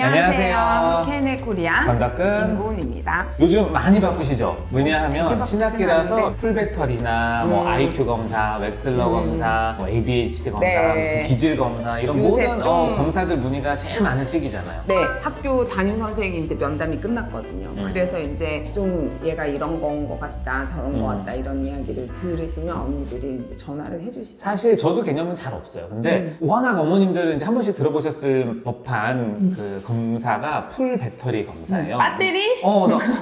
안녕하세요. K&L 코리아 반갑군. 김고은입니다. 요즘 많이 바쁘시죠? 되게 왜냐하면 바쁘진 신학기라서 않은데. 풀배터리나 뭐 IQ 검사, 웩슬러 검사, 뭐 ADHD 검사, 네. 무슨 기질 검사 이런 요새 모든 좀- 검사들 문의가 제일 많은 시기잖아요. 네, 학교 담임 선생이 이제 면담이 끝났거든요. 그래서 이제 좀 얘가 이런 건 것 같다, 저런 거 같다 이런 이야기를 들으시면 어머니들이 이제 전화를 해주시죠. 사실 저도 개념은 잘 없어요. 근데 워낙 어머님들은 이제 한 번씩 들어보셨을 법한 그 검사가 풀 배터리 검사예요. 배터리?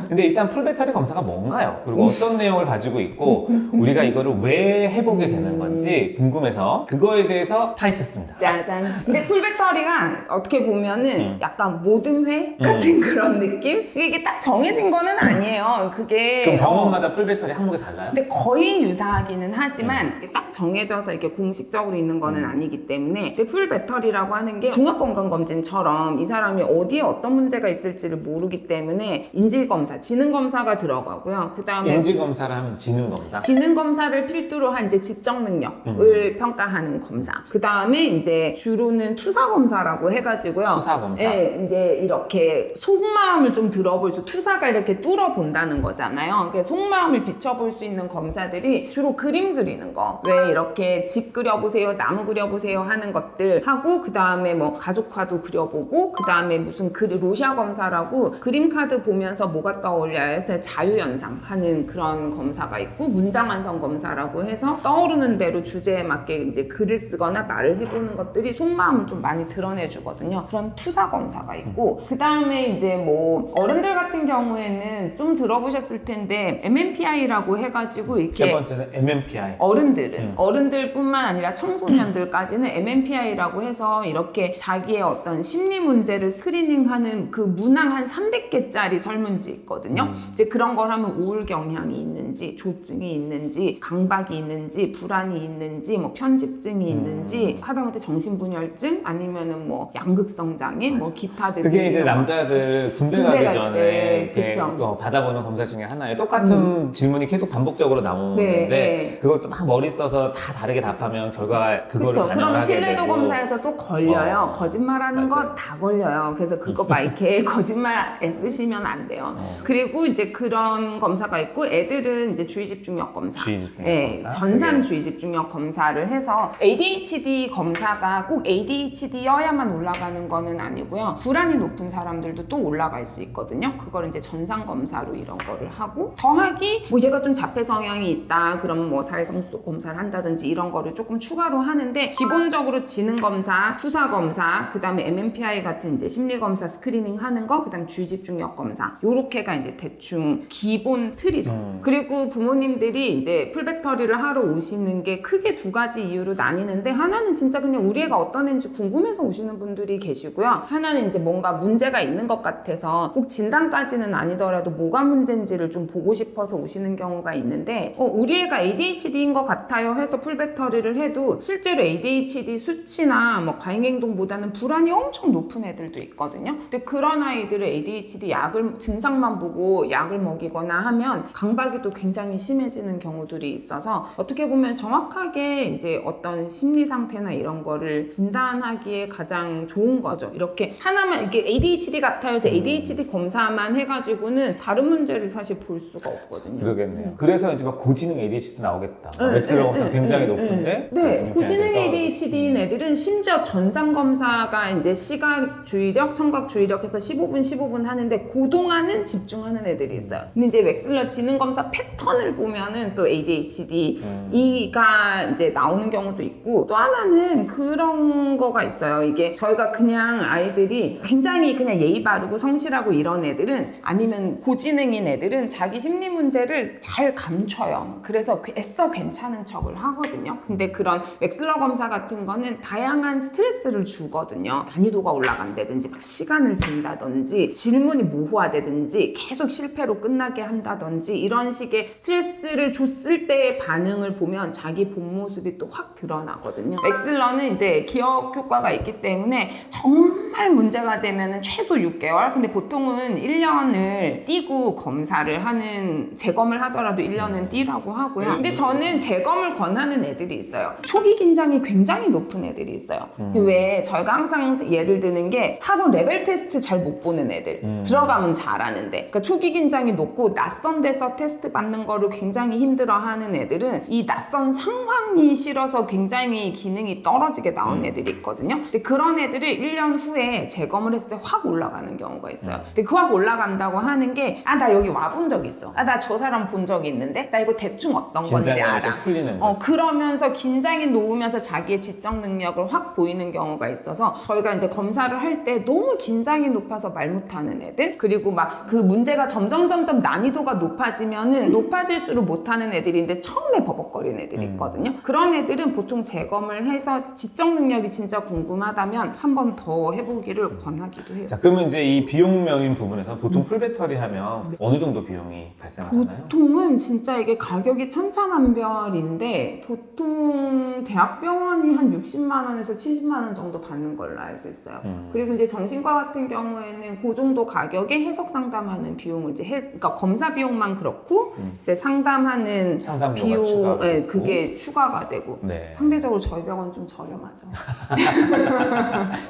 근데 일단 풀 배터리 검사가 뭔가요? 그리고 어떤 내용을 가지고 있고 우리가 이거를 왜 해보게 되는 건지 궁금해서 그거에 대해서 파헤쳤습니다. 짜잔. 근데 풀배터리가 어떻게 보면은 약간 모듬회 같은 그런 느낌? 이게 딱 정해진 거는 아니에요. 그게 그럼 병원마다 풀 배터리 항목이 달라요? 근데 거의 유사하기는 하지만 이게 딱 정해져서 이렇게 공식적으로 있는 거는 아니기 때문에 근데 풀 배터리라고 하는 게 종합건강검진처럼 이 사람이 어디에 어떤 문제가 있을지를 모르기 때문에 인질검사, 지능검사가 들어가고요. 그 다음에 인지 검사를 하면 지능 검사. 지능검사를 필두로 한 이제 지적 능력을 평가하는 검사. 그 다음에 이제 주로는 투사검사라고 해가지고요. 투사 검사. 네, 이제 이렇게 속마음을 좀 들어볼 수, 투사가 이렇게 뚫어본다는 거잖아요. 그래서 속마음을 비춰볼 수 있는 검사들이 주로 그림 그리는 거. 왜 이렇게 집 그려보세요, 나무 그려보세요 하는 것들 하고, 그 다음에 뭐 가족화도 그려보고, 그 다음에 무슨 로시아 검사라고 그림 카드 보면서 뭐가 떠올려야 해서 자유연상 하는 그런 검사가 있고, 문장 완성 검사라고 해서 떠오르는 대로 주제에 맞게 이제 글을 쓰거나 말을 해보는 것들이 속마음을 좀 많이 드러내주거든요. 그런 투사 검사가 있고, 그 다음에 이제 뭐 어른들 같은 경우에는 좀 들어보셨을 텐데 MMPI라고 해가지고 세 이렇게 번째는 MMPI. 어른들은 어른들뿐만 아니라 청소년들까지는 MMPI라고 해서 이렇게 자기의 어떤 심리 문제를 스크리닝하는 그 문항 한 300개짜리 설문지 있거든요. 이제 그런 걸 하면 우울 경향이 있는지, 조증이 있는지, 강박이 있는지, 불안이 있는지, 뭐 편집증이 있는지, 하다못해 정신분열증 아니면은 뭐 양극성 장애, 뭐 기타 등등. 그게 이제 남자들 군대 군대 가기 갈 전에 때, 이렇게 그쵸. 받아보는 검사 중에 하나예요. 똑같은 질문이 계속 반복적으로 나오는데 네. 그것도 막 머리 써서 다 다르게 답하면 결과가 그거를 그렇죠. 반영을 그럼 하게 신뢰도 되고. 검사에서 또 걸려요. 거짓말하는 맞아요. 거 다 걸려요. 그래서 그거 마이크에 거짓말 애쓰시면 안 돼요. 그리고 이제 그런 검사가 있고, 애들은 이제 주의집중력 검사. 주의집중력 네, 검사. 전산 주의집중력 검사를 해서 ADHD 검사가 꼭 ADHD여야만 올라가는 거는 아니고요. 불안이 높은 사람들도 또 올라갈 수 있거든요. 그걸 이제 전산 검사로 이런 거를 하고, 더하기 뭐 얘가 좀 자폐 성향이 있다. 그럼 뭐 사회성숙 검사를 한다든지 이런 거를 조금 추가로 하는데, 기본적으로 지능 검사, 투사 검사, 그다음에 MMPI 같은 이제 심리 검사 스크리닝 하는 거, 그다음 주의집중력 검사, 요렇게가 이제 대충 기본 틀이죠. 그리고 부모님들이 이제 풀배터리를 하러 오시는 게 크게 두 가지 이유로 나뉘는데, 하나는 진짜 그냥 우리 애가 어떤 애인지 궁금해서 오시는 분들이 계시고요. 하나는 이제 뭔가 문제가 있는 것 같아서 꼭 진단까지는 아니더라도 뭐가 문제인지를 좀 보고 싶어서 오시는 경우가 있는데, 우리 애가 ADHD인 것 같아요 해서 풀배터리를 해도 실제로 ADHD 수치나 뭐 과잉행동보다는 불안이 엄청 높은 애들도 있거든요. 근데 그런 아이들을 ADHD 약을 증상만 보고 약을 먹이거나 하면 강박이 또 굉장히 심해지는 경우들이 있어서, 어떻게 보면 정확하게 이제 어떤 심리 상태나 이런 거를 진단하기에 가장 좋은 거죠. 이렇게 하나만 이렇게 ADHD 같아요 해서 ADHD 검사만 해가지고는 다른 문제를 사실 볼 수가 없거든요. 그러겠네요. 그래서 이제 막 고지능 ADHD 나오겠다. 웩슬러 검사 굉장히 높은데. 네, 고지능 떨어지고. ADHD인 애들은 심지어 전산 검사가 이제 시각 주의력, 청각 주의력해서 15분 하는데 그동안은 집중하는 애들이 있어요. 근데 이제 웩슬러 지능 검사 패턴을 보면은 또 ADHD가 이제 나오는 경우도 있고, 또 하나는 그런 거가 있어요. 이게 저희가 그냥 아이들이 굉장히 그냥 예의 바르고 성실하고 이런 애들은, 아니면 고지능인 애들은 자기 심리 문제를 잘 감춰요. 그래서 애써 괜찮은 척을 하거든요. 근데 그런 웩슬러 검사 같은 거는 다양한 스트레스를 주거든요. 난이도가 올라간다든지, 막 시간을 잰다든지, 질문이 모호하다든지, 계속 실패로 끝나게 한다든지, 이런 식의 스트레스를 줬을 때의 반응을 보면 자기 본 모습이 또 확 드러나거든요. 웩슬러는 이제 기억 효과가 있기 때문에 정말 문제가 되면 최소 6개월, 근데 보통은 1년을 띄고 검사를 하는, 재검을 하더라도 1년은 띄라고 하고요. 근데 저는 재검을 권하는 애들이 있어요. 초기 긴장이 굉장히 높은 애들이 있어요. 왜 저희가 항상 예를 드는 게, 학원 레벨 테스트 잘 못 보는 애들 들어가면 잘하는데 그러니까 초기 긴장이 높고 낯선 데서 테스트 받는 거를 굉장히 힘들어하는 애들은 이 낯선 상황이 싫어서 굉장히 기능이 떨어지게 나온 애들이 있거든요. 근데 그런 애들을 1년 후에 재검을 했을 때 확 올라가는 경우가 있어요. 근데 그 확 올라간다고 하는 게 나 여기 와본 적 있어. 나 저 사람 본 적이 있는데 나 이거 대충 어떤 건지 긴장감이 알아. 좀 풀리는 거지. 그러면서 긴장이 놓으면서 자기의 지적 능력을 확 보이는 경우가 있어서 저희가 이제 검사를 할 때 너무 긴장이 높아서 말 못하는 애들 그리고 막 그 문제가 점점 난이도가 높아지면은 높아질수록 못하는 애들인데 처음에 버벅거리는 애들이 있거든요. 그런 애들은 보통 재검을 해서 지적 능력이 진짜 궁금하다면 한 번 더 해보기를 권하기도 해요. 자, 그러면 이제 이 비용명인 부분에서 보통 풀배터리 하면 어느 정도 비용이 발생하나요? 보통은 진짜 이게 가격이 천차만별인데 보통 대학병원이 한 60만 원에서 70만 원 정도 받는 걸로 알고 있어요. 그리고 이제 정신과 같은 경우에는 그 정도 가격에 해석 상담하는 비용을 이제 그러니까 검사 비용만 그렇고 이제 상담하는 상담료가 비용 추가가 되고. 그게 추가가 되고 네. 상대적으로 저희 병원 좀 저렴하죠.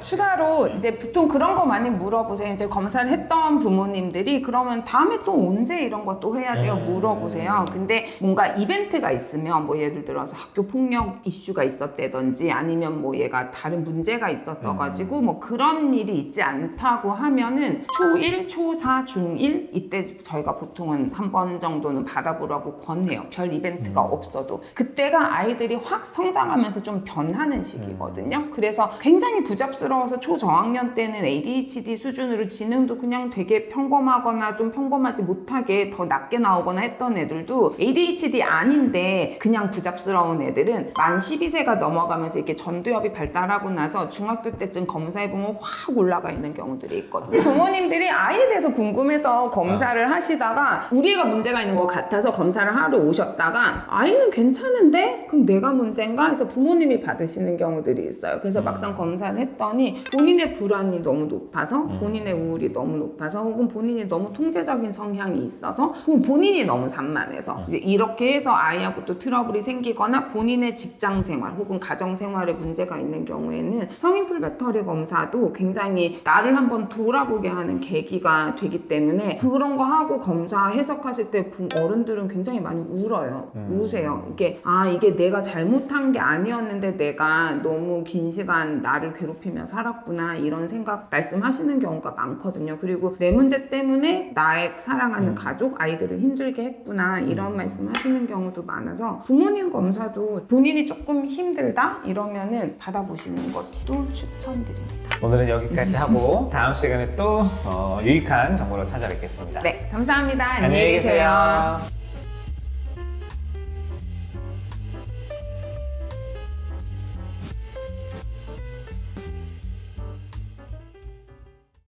추가로 이제 보통 그런 거 많이 물어보세요. 이제 검사를 했던 부모님들이 그러면 다음에 또 언제 이런 거 또 해야 돼요? 물어보세요. 근데 뭔가 이벤트가 있으면 뭐 예를 들어서 학교 폭력 이슈가 있었다든지 아니면 뭐 얘가 다른 문제가 있었어가지고 뭐 그런 일이 있지 않다고 하면은 초1, 초4, 중1 이때 저희가 보통은 한 번 정도는 받아보라고 권해요. 별 이벤트가 없어도. 그때가 아이들이 확 성장하면서 좀 변하는 시기거든요. 그래서 굉장히 부잡스러워서 초저학년 때는 ADHD 수준으로 지능도 그냥 되게 평범하거나 좀 평범하지 못하게 더 낮게 나오거나 했던 애들도 ADHD 아닌데 그냥 부잡스러운 애들은 만 12세가 넘어가면서 이렇게 전두엽이 발달하고 나서 중학교 때쯤 검사해보면 확 올라가 있는 경우들이 있거든요. 부모님들이 아이에 대해서 궁금해서 검사를 하시다가 우리 애가 문제가 있는 것 같아서 검사를 하러 오셨다가 아이는 괜찮은데? 그럼 내가 문제인가? 해서 부모님이 받으시는 경우들이 있어요. 그래서 막상 검사를 했더니 본인의 불안이 너무 높아서 본인의 우울이 너무 높아서 혹은 본인이 너무 통제적인 성향이 있어서 혹은 본인이 너무 산만해서 이제 이렇게 해서 아이하고 또 트러블이 생기거나 본인의 직장 생활 혹은 가정 생활에 문제가 있는 경우에는 성인풀 배터리 검사도 굉장히 나를 한번 돌아보게 하는 계기가 되기 때문에 그런 거 하고 검사 해석하실 때 어른들은 굉장히 많이 울어요. 우세요. 이게 내가 잘못한 게 아니었는데 내가 너무 긴 시간 나를 괴롭히며 살았구나 이런 생각 말씀하시는 경우가 많거든요. 그리고 내 문제 때문에 나의 사랑하는 가족, 아이들을 힘들게 했구나 이런 말씀하시는 경우도 많아서 부모님 검사도 본인이 조금 힘들다 이러면은 받아보시는 것도 추천드립니다. 오늘은 여기까지 하고 다음 시간에 또 유익한 정보로 찾아뵙겠습니다. 네, 감사합니다. 안녕히 계세요.